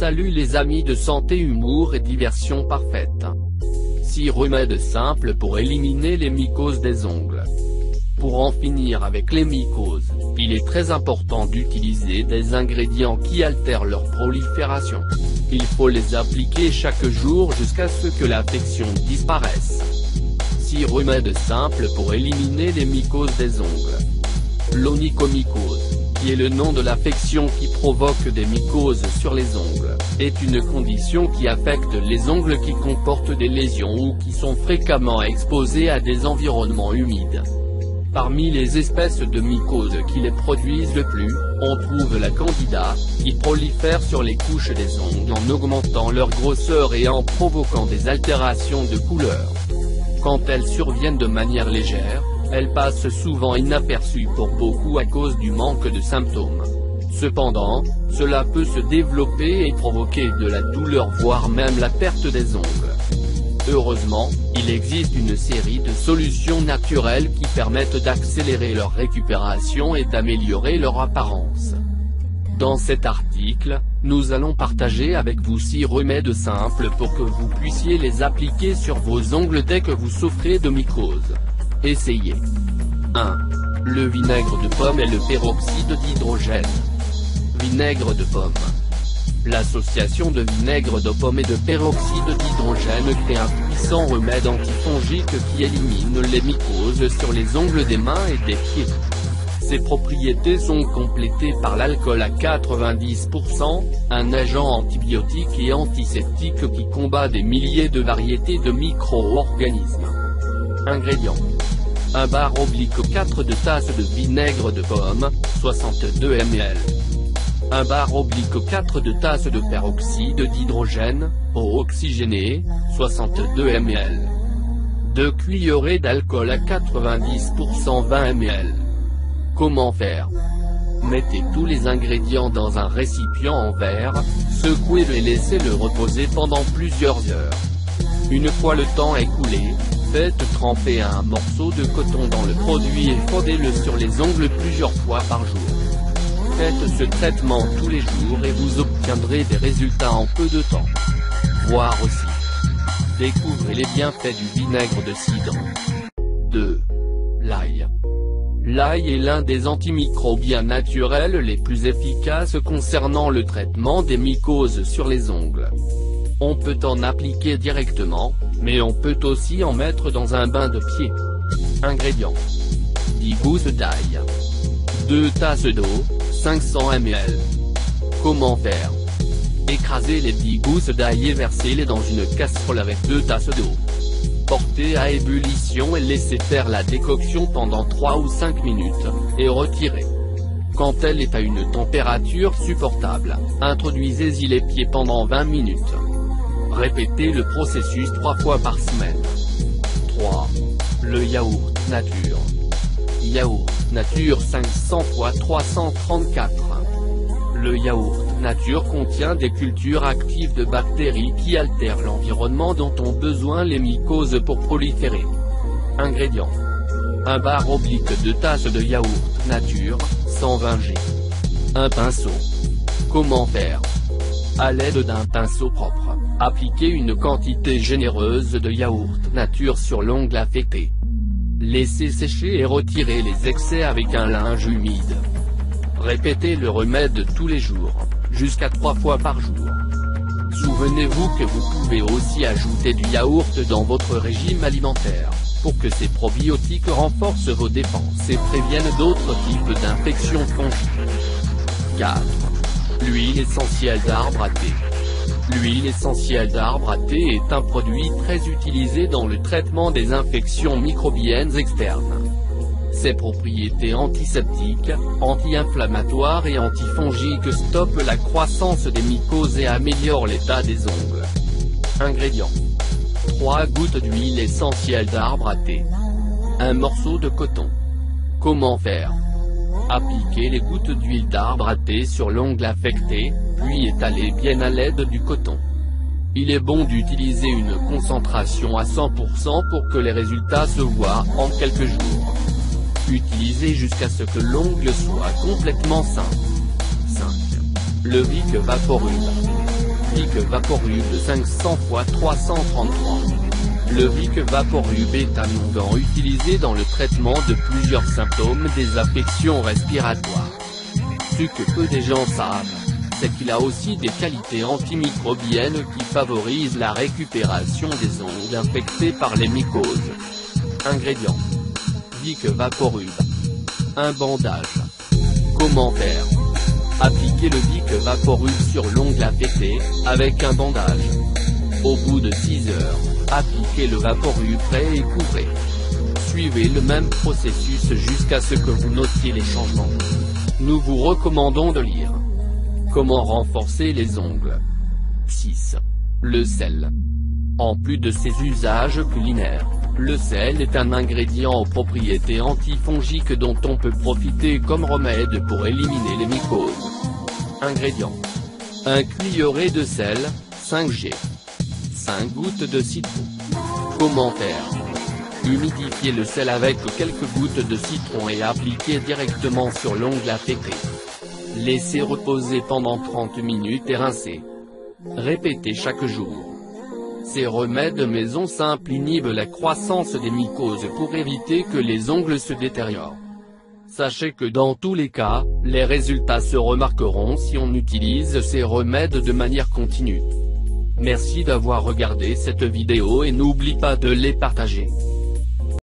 Salut les amis de santé, humour et diversion parfaite. 6 remèdes simples pour éliminer les mycoses des ongles. Pour en finir avec les mycoses, il est très important d'utiliser des ingrédients qui altèrent leur prolifération. Il faut les appliquer chaque jour jusqu'à ce que l'affection disparaisse. 6 remèdes simples pour éliminer les mycoses des ongles. L'onychomycose, qui est le nom de l'affection qui provoque des mycoses sur les ongles, est une condition qui affecte les ongles qui comportent des lésions ou qui sont fréquemment exposés à des environnements humides. Parmi les espèces de mycoses qui les produisent le plus, on trouve la candida, qui prolifère sur les couches des ongles en augmentant leur grosseur et en provoquant des altérations de couleur. Quand elles surviennent de manière légère, elles passent souvent inaperçues pour beaucoup à cause du manque de symptômes. Cependant, cela peut se développer et provoquer de la douleur voire même la perte des ongles. Heureusement, il existe une série de solutions naturelles qui permettent d'accélérer leur récupération et d'améliorer leur apparence. Dans cet article, nous allons partager avec vous 6 remèdes simples pour que vous puissiez les appliquer sur vos ongles dès que vous souffrez de mycoses. Essayez. 1. Le vinaigre de pomme et le peroxyde d'hydrogène. Vinaigre de pomme. L'association de vinaigre de pomme et de peroxyde d'hydrogène crée un puissant remède antifongique qui élimine les mycoses sur les ongles des mains et des pieds. Ses propriétés sont complétées par l'alcool à 90%, un agent antibiotique et antiseptique qui combat des milliers de variétés de micro-organismes. Ingrédients. 1 bar/4 de tasse de vinaigre de pomme, 62 ml. 1 bar/4 de tasse de peroxyde d'hydrogène, eau oxygénée, 62 ml. 2 cuillerées d'alcool à 90%, 20 ml. Comment faire? Mettez tous les ingrédients dans un récipient en verre, secouez-le et laissez-le reposer pendant plusieurs heures. Une fois le temps écoulé, faites tremper un morceau de coton dans le produit et frotez-le sur les ongles plusieurs fois par jour. Faites ce traitement tous les jours et vous obtiendrez des résultats en peu de temps. Voir aussi. Découvrez les bienfaits du vinaigre de cidre. 2. L'ail. L'ail est l'un des antimicrobiens naturels les plus efficaces concernant le traitement des mycoses sur les ongles. On peut en appliquer directement, mais on peut aussi en mettre dans un bain de pied. Ingrédients. 10 gousses d'ail. 2 tasses d'eau, 500 ml. Comment faire? Écrasez les 10 gousses d'ail et versez-les dans une casserole avec 2 tasses d'eau. Portez à ébullition et laissez faire la décoction pendant 3 ou 5 minutes, et retirez. Quand elle est à une température supportable, introduisez-y les pieds pendant 20 minutes. Répétez le processus 3 fois par semaine. 3. Le yaourt nature. Yaourt nature 500 x 334. Le yaourt nature contient des cultures actives de bactéries qui altèrent l'environnement dont ont besoin les mycoses pour proliférer. Ingrédients. 1 bar/2 tasses de yaourt nature, 120 g. 1 pinceau. Comment faire? À l'aide d'un pinceau propre, appliquez une quantité généreuse de yaourt nature sur l'ongle affecté. Laissez sécher et retirez les excès avec un linge humide. Répétez le remède tous les jours, jusqu'à 3 fois par jour. Souvenez-vous que vous pouvez aussi ajouter du yaourt dans votre régime alimentaire, pour que ces probiotiques renforcent vos défenses et préviennent d'autres types d'infections fongiques. 4. L'huile essentielle d'arbre à thé. L'huile essentielle d'arbre à thé est un produit très utilisé dans le traitement des infections microbiennes externes. Ses propriétés antiseptiques, anti-inflammatoires et antifongiques stoppent la croissance des mycoses et améliorent l'état des ongles. Ingrédients. 3 gouttes d'huile essentielle d'arbre à thé. 1 morceau de coton. Comment faire? Appliquez les gouttes d'huile d'arbre à thé sur l'ongle affecté, puis étalez bien à l'aide du coton. Il est bon d'utiliser une concentration à 100% pour que les résultats se voient en quelques jours. Utilisez jusqu'à ce que l'ongle soit complètement sain. 5. Le Vic Vaporub. Vic Vaporub 500 x 333. Le Vic Vaporub est un onguent utilisé dans le traitement de plusieurs symptômes des affections respiratoires. Ce que peu de gens savent, c'est qu'il a aussi des qualités antimicrobiennes qui favorisent la récupération des ongles infectés par les mycoses. Ingrédients. Vic Vaporub. Un bandage. Commentaire. Appliquez le Vic Vaporub sur l'ongle affecté, avec un bandage. Au bout de 6 heures, appliquez le Vaporub frais et couvrez. Suivez le même processus jusqu'à ce que vous notiez les changements. Nous vous recommandons de lire. Comment renforcer les ongles. 6. Le sel. En plus de ses usages culinaires, le sel est un ingrédient aux propriétés antifongiques dont on peut profiter comme remède pour éliminer les mycoses. Ingrédients. 1 cuillerée de sel, 5 g. 5 gouttes de citron. Commentaire. Humidifiez le sel avec quelques gouttes de citron et appliquez directement sur l'ongle affecté. Laissez reposer pendant 30 minutes et rincez. Répétez chaque jour. Ces remèdes maison simples inhibent la croissance des mycoses pour éviter que les ongles se détériorent. Sachez que dans tous les cas, les résultats se remarqueront si on utilise ces remèdes de manière continue. Merci d'avoir regardé cette vidéo et n'oublie pas de les partager.